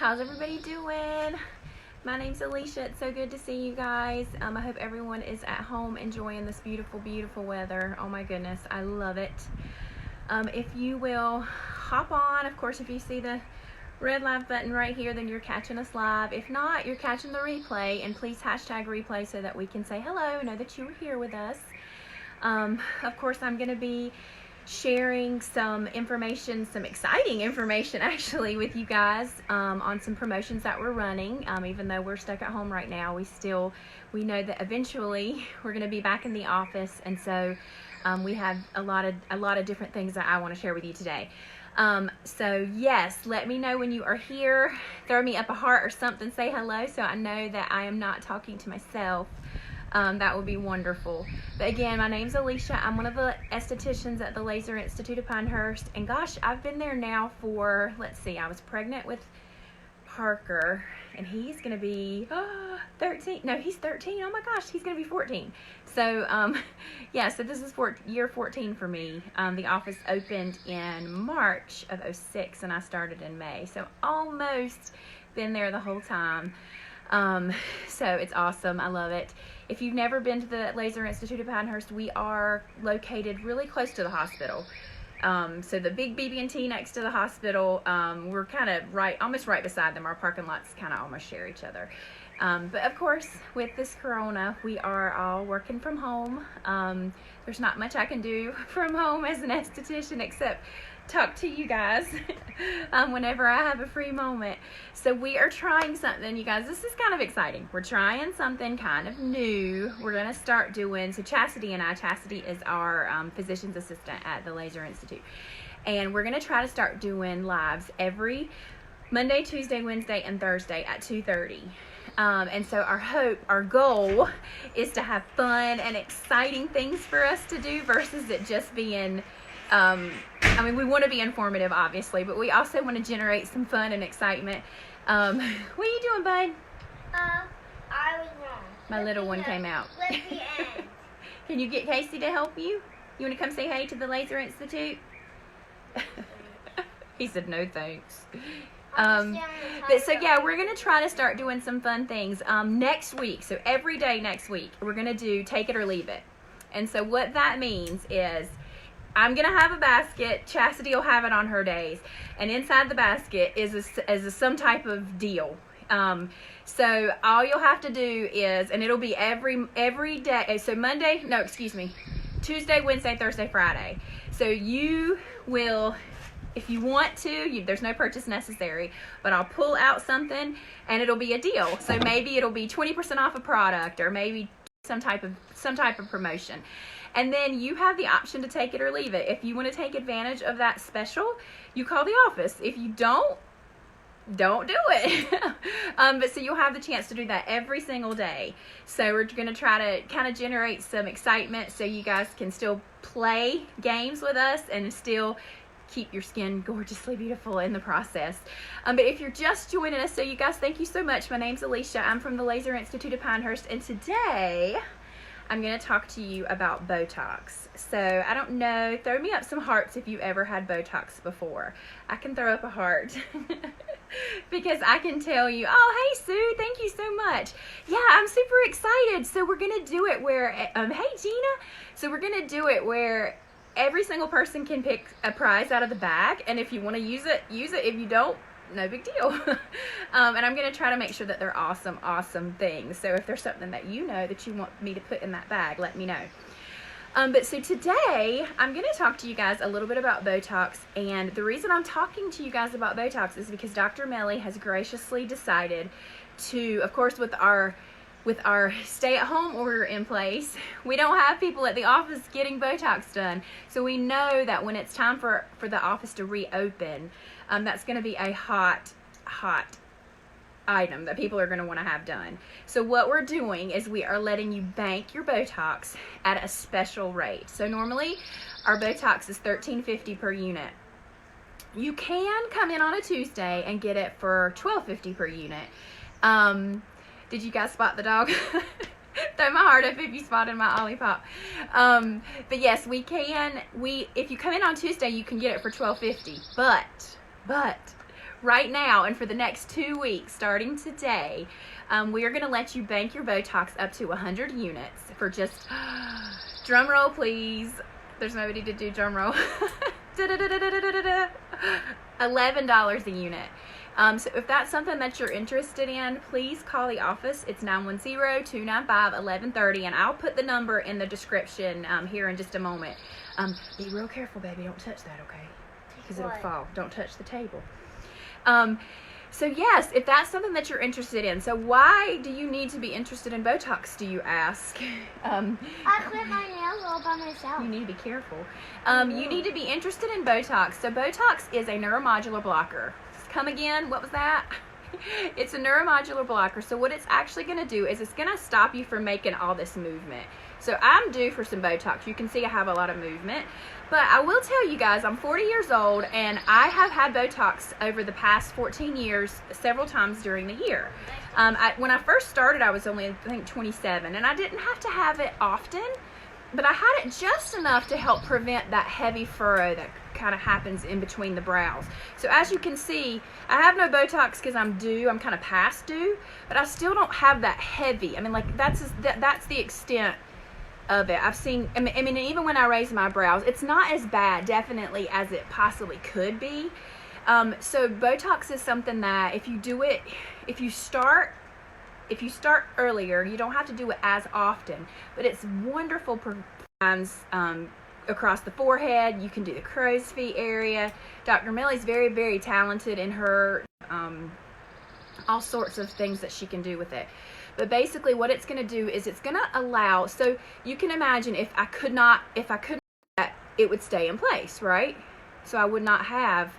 How's everybody doing? My name's Alicia. It's so good to see you guys. I hope everyone is at home enjoying this beautiful, beautiful weather. Oh my goodness, I love it. If you will hop on, of course, if you see the red live button right here, then you're catching us live. If not, you're catching the replay, and please hashtag replay so that we can say hello, know that you were here with us. Of course, I'm going to be sharing some information, some exciting information actually, with you guys on some promotions that we're running. Even though we're stuck at home right now, we know that eventually we're going to be back in the office, and so we have a lot of different things that I want to share with you today. So yes, let me know when you are here. Throw me up a heart or something, say hello so I know that I am not talking to myself. That would be wonderful. But again, my name's Alicia. I'm one of the estheticians at the Laser Institute of Pinehurst, and gosh, I've been there now for, let's see, I was pregnant with Parker, and he's gonna be 13. No, he's 13. Oh my gosh, he's gonna be 14. So yeah, so this is year 14 for me. The office opened in March of '06, and I started in May, so almost been there the whole time. So it's awesome. I love it. If you've never been to the Laser Institute of Pinehurst, we are located really close to the hospital. So the big BB&T next to the hospital, we're kind of almost right beside them. Our parking lots kind of almost share each other. But of course, with this corona, we are all working from home. There's not much I can do from home as an esthetician except talk to you guys whenever I have a free moment. So we are trying something, you guys. This is kind of exciting. We're trying something kind of new. We're going to start doing, so Chastity is our physician's assistant at the Laser Institute. And we're going to try to start doing lives every Monday, Tuesday, Wednesday, and Thursday at 2:30. And so our goal is to have fun and exciting things for us to do versus it just being, I mean, we want to be informative, obviously, but we also want to generate some fun and excitement. What are you doing, bud? I was wrong. My little one came out. Flip the end. Can you get Casey to help you? You want to come say hey to the Laser Institute? He said no thanks. But so yeah, we're going to try to start doing some fun things next week. So every day next week, we're going to do Take It or Leave It. And so what that means is I'm going to have a basket. Chastity will have it on her days. And inside the basket is some type of deal. So all you'll have to do is, and it'll be every day. So Tuesday, Wednesday, Thursday, Friday. So you will, if you want to, there's no purchase necessary, but I'll pull out something and it'll be a deal. So maybe it'll be 20% off a product, or maybe some type of promotion. And then you have the option to take it or leave it. If you want to take advantage of that special, you call the office. If you don't do it. But so you'll have the chance to do that every single day. So we're going to try to kind of generate some excitement so you guys can still play games with us and still keep your skin gorgeously beautiful in the process. But if you're just joining us, so you guys, thank you so much. My name's Alicia. I'm from the Laser Institute of Pinehurst, and today I'm going to talk to you about Botox. So I don't know, throw me up some hearts if you've ever had Botox before. I can throw up a heart because I can tell you, oh, hey Sue, thank you so much. Yeah, I'm super excited. So we're going to do it where, hey Gina, so we're going to do it where every single person can pick a prize out of the bag, and if you want to use it, use it. If you don't, no big deal. And I'm going to try to make sure that they're awesome things. So if there's something that you know that you want me to put in that bag, let me know. But so today I'm going to talk to you guys a little bit about Botox, and the reason I'm talking to you guys about Botox is because Dr. Melly has graciously decided to, of course, with our stay-at-home order in place, we don't have people at the office getting Botox done. So we know that when it's time for the office to reopen, that's going to be a hot item that people are going to want to have done. So what we're doing is we are letting you bank your Botox at a special rate. So normally our Botox is $13.50 per unit. You can come in on a Tuesday and get it for $12.50 per unit. Did you guys spot the dog? Throw my heart up if you spotted my Olipop. But yes, we can. If you come in on Tuesday, you can get it for $12.50. But right now and for the next 2 weeks, starting today, we are going to let you bank your Botox up to 100 units for just, drum roll please, there's nobody to do drum roll, $11 a unit. So if that's something that you're interested in, please call the office. It's 910-295-1130, and I'll put the number in the description here in just a moment. Be real careful, baby. Don't touch that, okay? Because it'll fall. Don't touch the table. So yes, if that's something that you're interested in. So why do you need to be interested in Botox, do you ask? I clip my nails all by myself. You need to be careful. You need to be interested in Botox. So Botox is a neuromodular blocker. Come again? What was that? It's a neuromodular blocker. So what it's actually going to do is it's going to stop you from making all this movement. So I'm due for some Botox. You can see I have a lot of movement. But I will tell you guys, I'm 40 years old, and I have had Botox over the past 14 years several times during the year. When I first started, I was only, I think, 27, and I didn't have to have it often, but I had it just enough to help prevent that heavy furrow that kind of happens in between the brows. So as you can see, I have no Botox because I'm kind of past due, but I still don't have that heavy. I mean, like, that's the extent of it. I've seen, I mean, even when I raise my brows, it's not as bad, definitely, as it possibly could be. So Botox is something that if you do it, if you start earlier, you don't have to do it as often, but it's wonderful across the forehead. You can do the crow's feet area. Dr. Millie's very, very talented in her all sorts of things that she can do with it. But basically what it's going to do is it's going to allow, so you can imagine if I could not, it would stay in place, right? So I would not have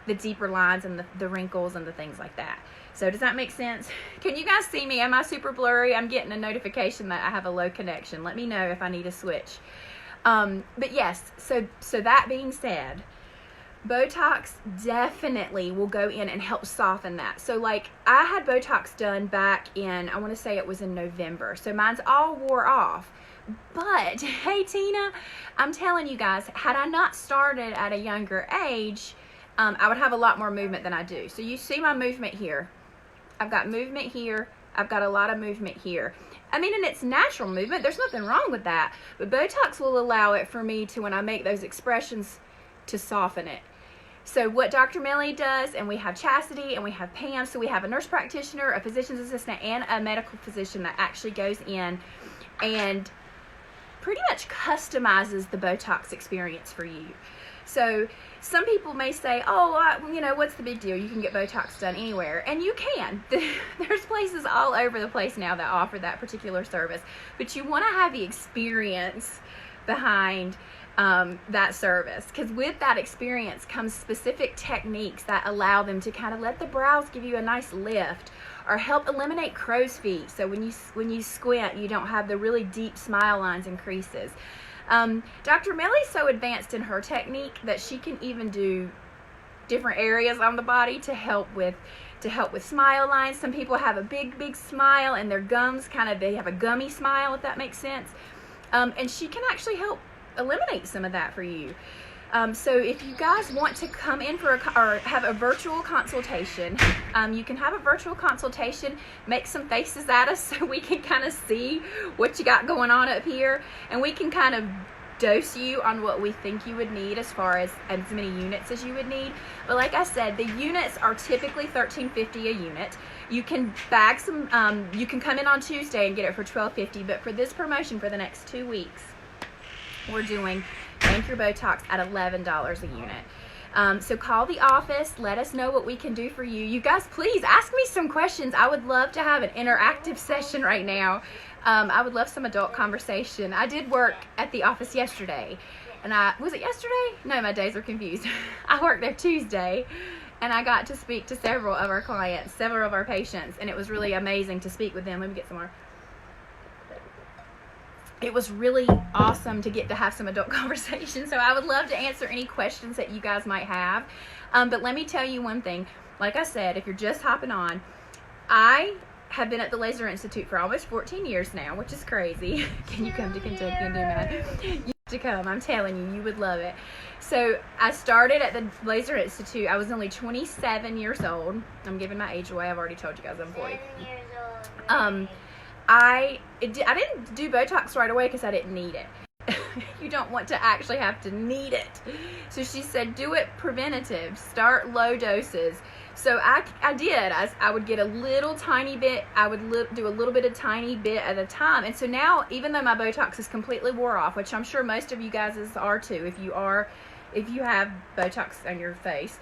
the deeper lines and the wrinkles and the things like that. So does that make sense? Can you guys see me? Am I super blurry? I'm getting a notification that I have a low connection. Let me know if I need to switch. But yes, so that being said, Botox definitely will go in and help soften that. So like I had Botox done back in, I want to say it was in November. So mine's all wore off. But hey Tina, I'm telling you guys, had I not started at a younger age, I would have a lot more movement than I do. So you see my movement here. I've got movement here. I've got a lot of movement here. I mean, and it's natural movement. There's nothing wrong with that. But Botox will allow it for me to, when I make those expressions, to soften it. So what Dr. Millie does, and we have Chastity and we have Pam, so we have a nurse practitioner, a physician's assistant, and a medical physician that actually goes in and pretty much customizes the Botox experience for you. So some people may say, oh, you know, what's the big deal? You can get Botox done anywhere. And you can. There's places all over the place now that offer that particular service. But you want to have the experience behind that service, because with that experience comes specific techniques that allow them to kind of let the brows give you a nice lift or help eliminate crow's feet. So when you squint, you don't have the really deep smile lines and creases. Dr. Millie's so advanced in her technique that she can even do different areas on the body to help with smile lines. Some people have a big smile and their gums they have a gummy smile, if that makes sense. And she can actually help eliminate some of that for you. So if you guys want to come in or have a virtual consultation, you can have a virtual consultation, make some faces at us so we can kind of see what you got going on up here, and we can kind of dose you on what we think you would need as far as many units as you would need. But like I said, the units are typically $13.50 a unit. You can bag some, you can come in on Tuesday and get it for $12.50, but for this promotion for the next 2 weeks, we're doing bank your Botox at $11 a unit. So call the office, let us know what we can do for you. You guys, please ask me some questions. I would love to have an interactive session right now. I would love some adult conversation. I did work at the office yesterday, and was it yesterday? No, my days are confused. I worked there Tuesday, and I got to speak to several of our clients, several of our patients, and it was really amazing to speak with them. Let me get some more. It was really awesome to get to have some adult conversation. So I would love to answer any questions that you guys might have. But let me tell you one thing. Like I said, if you're just hopping on, I have been at the Laser Institute for almost 14 years now, which is crazy. Can you come to Kentucky and do that? to come. I'm telling you, you would love it. So I started at the Laser Institute. I was only 27 years old. I'm giving my age away. I've already told you guys I'm 40. 7 years old. I didn't do Botox right away because I didn't need it. You don't want to actually have to need it. So she said, do it preventative. Start low doses. So I did. I would get a little tiny bit. I would do a little bit of tiny bit at a time. And so now, even though my Botox is completely wore off, which I'm sure most of you guys are too, if you have Botox on your face,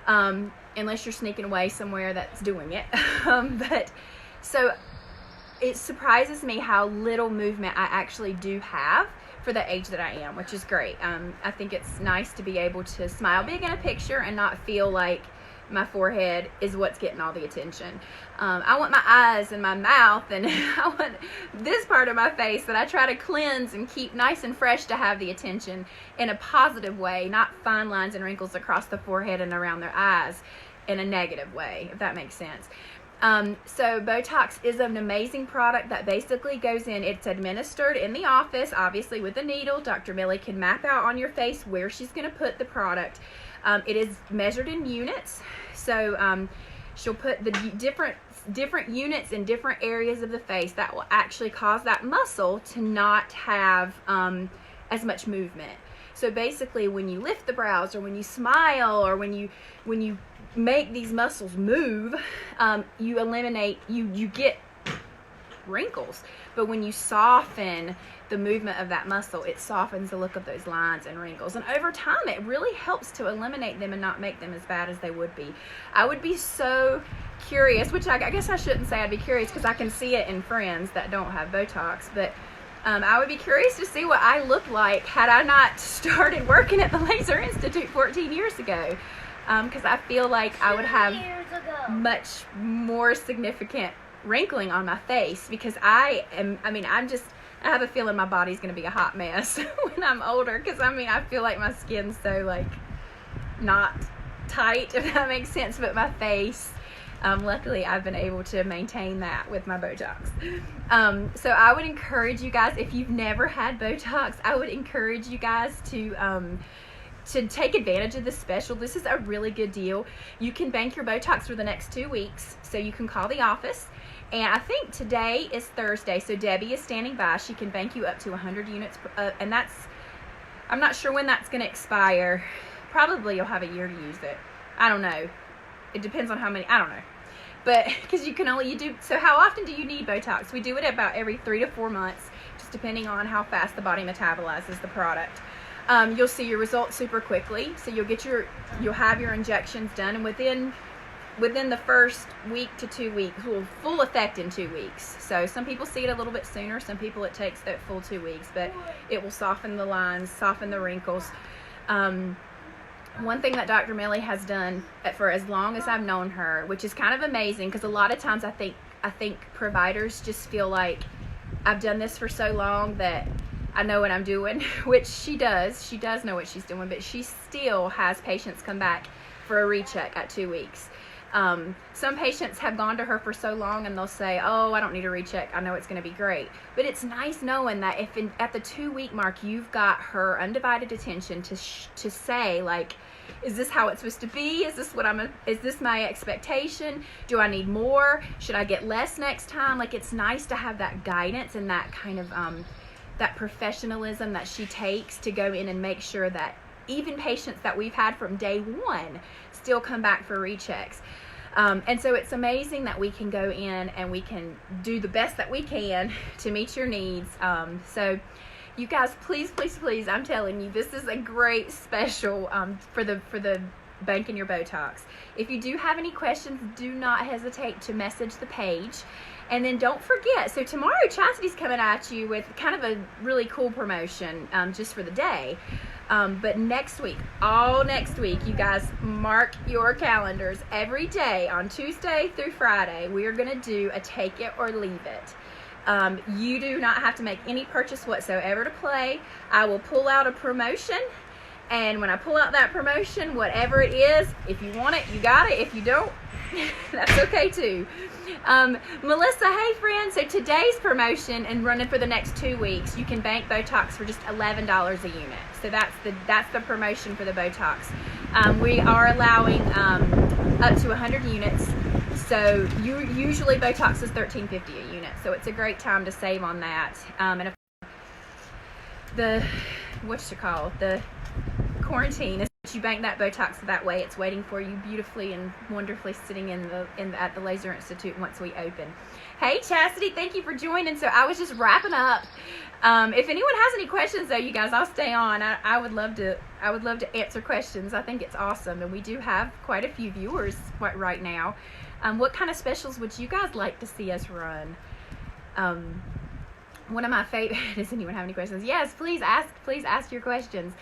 unless you're sneaking away somewhere that's doing it. But so it surprises me how little movement I actually do have for the age that I am, which is great. I think it's nice to be able to smile big in a picture and not feel like my forehead is what's getting all the attention. I want my eyes and my mouth, and I want this part of my face that I try to cleanse and keep nice and fresh to have the attention in a positive way, not fine lines and wrinkles across the forehead and around their eyes in a negative way, if that makes sense. So Botox is an amazing product that basically goes in. It's administered in the office, obviously with a needle. Dr. Millie can map out on your face where she's going to put the product. It is measured in units. So she'll put the different units in different areas of the face that will actually cause that muscle to not have as much movement. So basically, when you lift the brows, or when you smile, or when you make these muscles move, you eliminate, you get wrinkles. But when you soften the movement of that muscle, it softens the look of those lines and wrinkles. And over time, it really helps to eliminate them and not make them as bad as they would be. I would be so curious, which I guess I shouldn't say I'd be curious, because I can see it in friends that don't have Botox, but I would be curious to see what I looked like had I not started working at the Laser Institute 14 years ago. Because I feel like I would have much more significant wrinkling on my face, because I have a feeling my body's going to be a hot mess when I'm older, because I feel like my skin's so like not tight, if that makes sense, but my face, luckily I've been able to maintain that with my Botox. So I would encourage you guys, if you've never had Botox, I would encourage you guys to take advantage of this special. This is a really good deal. You can bank your Botox for the next 2 weeks, so you can call the office. And I think today is Thursday, so Debbie is standing by. She can bank you up to 100 units, and I'm not sure when that's going to expire. Probably you'll have a year to use it. I don't know. It depends on how many, I don't know. But, because so how often do you need Botox? We do it about every 3 to 4 months, just depending on how fast the body metabolizes the product. You'll see your results super quickly. So you'll have your injections done, and within the first week to 2 weeks, full effect in 2 weeks. So some people see it a little bit sooner. Some people it takes that full 2 weeks, but it will soften the lines, soften the wrinkles. One thing that Dr. Millie has done for as long as I've known her, which is kind of amazing, because a lot of times I think providers just feel like, I've done this for so long that I know what I'm doing, which she does. She does know what she's doing, but she still has patients come back for a recheck at 2 weeks. Some patients have gone to her for so long and they'll say, oh, I don't need a recheck, I know it's going to be great. But it's nice knowing that if at the 2 week mark you've got her undivided attention to say, like, is this how it's supposed to be? Is this my expectation? Do I need more? Should I get less next time? Like, it's nice to have that guidance and that kind of that professionalism that she takes to go in and make sure that even patients that we've had from day one still come back for rechecks. And so it's amazing that we can go in and we can do the best that we can to meet your needs. So you guys, please, please, please, I'm telling you, this is a great special for the banking your Botox. If you do have any questions, do not hesitate to message the page. And then don't forget, so tomorrow Chastity's coming at you with kind of a really cool promotion just for the day. But next week, all next week, you guys mark your calendars. Every day on Tuesday through Friday, we are going to do a take it or leave it. You do not have to make any purchase whatsoever to play. I will pull out a promotion, and when I pull out that promotion, whatever it is, if you want it, you got it. If you don't, That's okay too. Melissa, hey friend. So today's promotion and running for the next 2 weeks, you can bank Botox for just $11 a unit. So that's the promotion for the Botox. We are allowing up to 100 units. So usually Botox is $13.50 a unit. So it's a great time to save on that. And the quarantine is you bank that Botox that way. It's waiting for you beautifully and wonderfully sitting at the Laser Institute once we open. Hey Chastity, thank you for joining. So I was just wrapping up. If anyone has any questions though, you guys, I'll stay on. I would love to answer questions. I think it's awesome, and we do have quite a few viewers right now. What kind of specials would you guys like to see us run? One of my favorite. Does anyone have any questions? Yes, please ask your questions.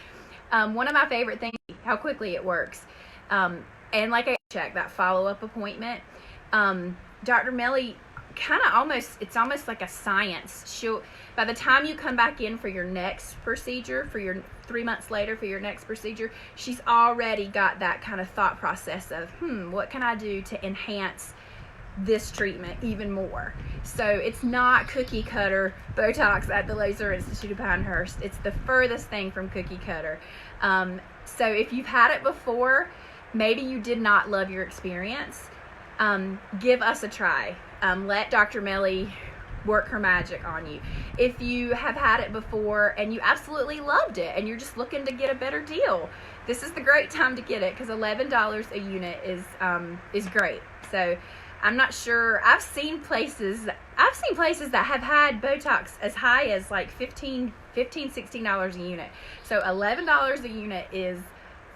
One of my favorite things, how quickly it works. And like I check that follow-up appointment, Dr. Melly it's almost like a science. By the time you come back in for your next procedure, for your 3 months later for your next procedure, she's already got that kind of thought process of, what can I do to enhance this treatment even more? So it's not cookie cutter Botox at the Laser Institute of Pinehurst. It's the furthest thing from cookie cutter. So if you've had it before, maybe you did not love your experience, give us a try. Let Dr. Melly work her magic on you. If you have had it before and you absolutely loved it and you're just looking to get a better deal, this is the great time to get it, because $11 a unit is great. So I'm not sure. I've seen places that have had Botox as high as like $16 a unit. So $11 a unit is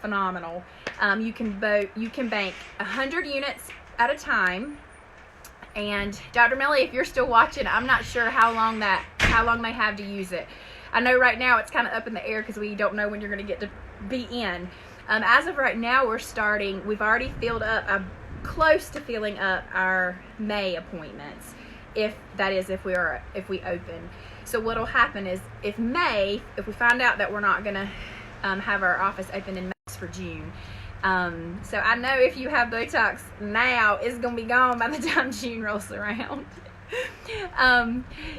phenomenal. You can bank 100 units at a time. And Dr. Melly, if you're still watching, I'm not sure how long they have to use it. I know right now it's kind of up in the air because we don't know when you're going to get to be in. As of right now, we've already filled up. I'm close to filling up our May appointments, if we open. So what'll happen is if we find out that we're not going to have our office open in May for June. So I know if you have Botox now, it's going to be gone by the time June rolls around.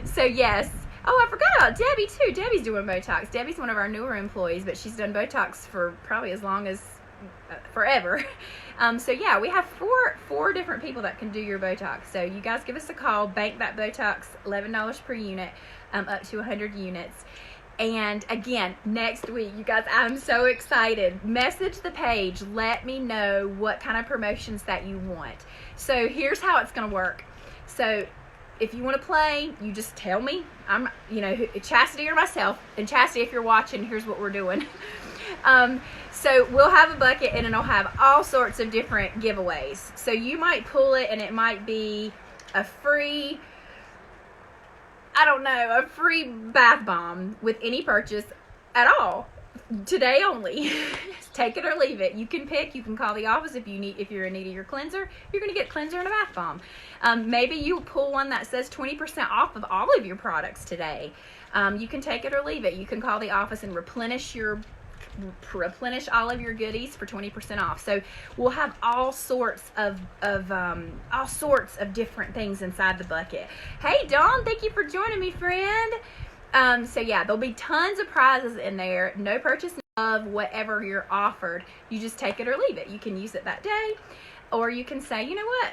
So yes. Oh, I forgot about Debbie too. Debbie's doing Botox. Debbie's one of our newer employees, but she's done Botox for probably as long as forever. So yeah, we have four different people that can do your Botox. So you guys give us a call, bank that Botox, $11 per unit, up to 100 units. And again, next week, you guys, I'm so excited. Message the page. Let me know what kind of promotions that you want. So here's how it's going to work. So if you want to play, you just tell me. I'm, Chastity or myself. And Chastity, if you're watching, here's what we're doing. So we'll have a bucket and it'll have all sorts of different giveaways. So you might pull it and it might be a free bath bomb with any purchase at all. Today only. Take it or leave it. You can pick. You can call the office if you're in need of your cleanser. You're going to get cleanser and a bath bomb. Maybe you pull one that says 20% off of all of your products today. You can take it or leave it. You can call the office and replenish all of your goodies for 20% off. So we'll have all sorts of different things inside the bucket. Hey Dawn, thank you for joining me, friend. So yeah, there'll be tons of prizes in there. No purchase of whatever you're offered. You just take it or leave it. You can use it that day, or you can say, you know what,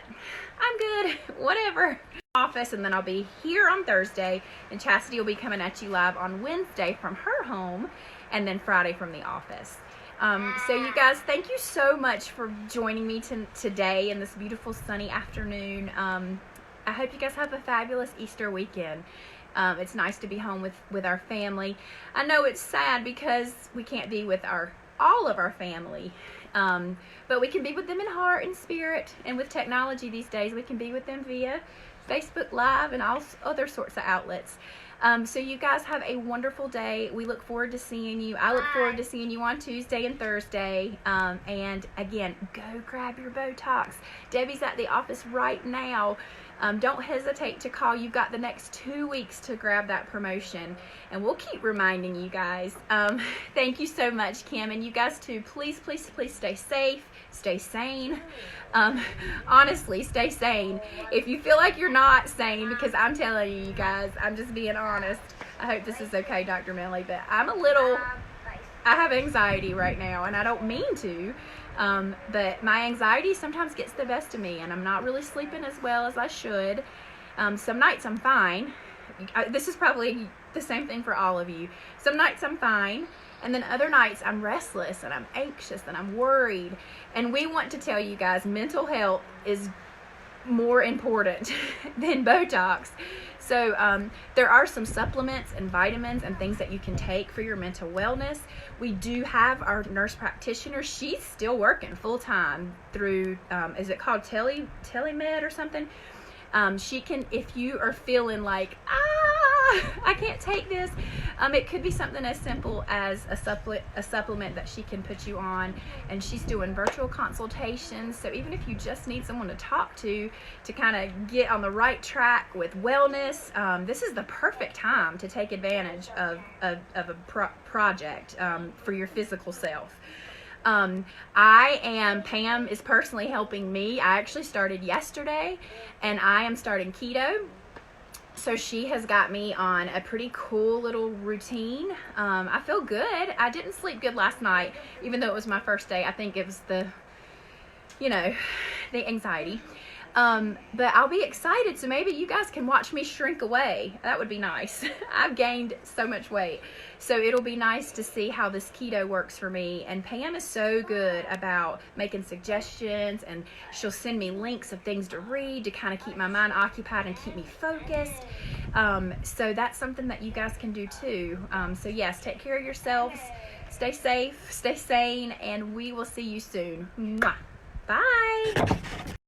I'm good, whatever. Office, and then I'll be here on Thursday, and Chastity will be coming at you live on Wednesday from her home, and then Friday from the office. So you guys, thank you so much for joining me today in this beautiful sunny afternoon. I hope you guys have a fabulous Easter weekend. It's nice to be home with our family. I know it's sad because we can't be with all of our family, but we can be with them in heart and spirit, and with technology these days, we can be with them via Facebook Live and all other sorts of outlets. So you guys have a wonderful day. We look forward to seeing you. I look forward to seeing you on Tuesday and Thursday. And again, go grab your Botox. Debbie's at the office right now. Don't hesitate to call. You've got the next 2 weeks to grab that promotion, and we'll keep reminding you guys. Thank you so much, Kim, and you guys too. Please, please, please stay safe, stay sane. Honestly, stay sane. If you feel like you're not sane, because I'm telling you guys, I'm just being honest. I hope this is okay, Dr. Melly, but I have anxiety right now, and I don't mean to, but my anxiety sometimes gets the best of me, and I'm not really sleeping as well as I should. Some nights I'm fine. This is probably the same thing for all of you. Some nights I'm fine, and then other nights I'm restless, and I'm anxious, and I'm worried. And we want to tell you guys, mental health is more important than Botox. So there are some supplements and vitamins and things that you can take for your mental wellness. We do have our nurse practitioner. She's still working full time through, is it called telemed or something? She can, if you are feeling like, I can't take this, it could be something as simple as a supplement that she can put you on, and she's doing virtual consultations. So even if you just need someone to talk to kind of get on the right track with wellness, this is the perfect time to take advantage of a project for your physical self. Pam is personally helping me. I actually started yesterday, and I am starting keto. So she has got me on a pretty cool little routine. I feel good. I didn't sleep good last night, even though it was my first day. I think it was the anxiety. But I'll be excited, so maybe you guys can watch me shrink away. That would be nice. I've gained so much weight, so it'll be nice to see how this keto works for me. And Pam is so good about making suggestions, and she'll send me links of things to read to kind of keep my mind occupied and keep me focused. So that's something that you guys can do too. So yes, take care of yourselves, stay safe, stay sane, and we will see you soon. Mwah. Bye.